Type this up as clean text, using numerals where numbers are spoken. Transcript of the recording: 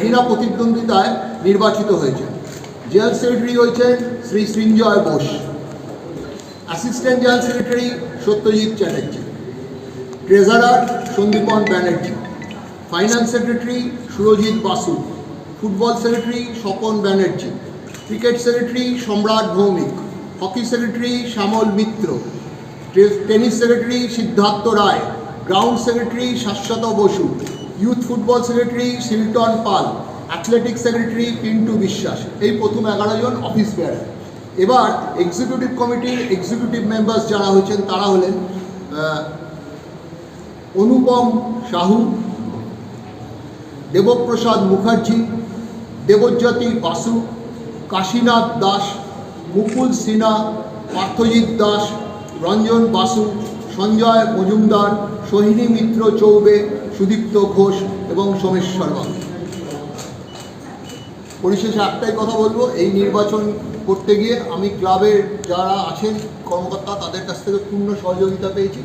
বিনা প্রতিদ্বন্দ্বিতায় নির্বাচিত হয়েছেন। জেনারেল সেক্রেটারি হয়েছেন Shri Srinjoy Bose, assistant general secretary Satyajit Chatterjee, treasurer Sandipan Banerjee, finance secretary Surajit Basu, football secretary Swapan Banerjee, cricket secretary Samrat Bhowmick, hockey secretary Shyamal Mitra, tennis secretary Siddhartha Roy, ground secretary Shashwata Basu, youth football secretary Shilton Pal, athletics secretary Pintu Biswas. এই প্রথম 11 জন office বেয়ারার। এবার executive কমিটির executive members যারা হয়েছেন তারা হলেন অনুপম সাহু, দেবপ্রসাদ মুখার্জি, দেবজ্যোতি বাসু, কাশীনাথ দাস, মুকুল সিনহা, পার্থজিৎ দাস, রঞ্জন বাসু, সঞ্জয় মজুমদার, সোহিনী মিত্র চৌবে, সুদীপ্ত ঘোষ এবং সোমেশ্বর বাবু। পরিশেষে একটাই কথা বলবো, এই নির্বাচন করতে গিয়ে আমি ক্লাবের যারা আছেন কর্মকর্তা তাদের কাছ থেকে পূর্ণ সহযোগিতা পেয়েছি।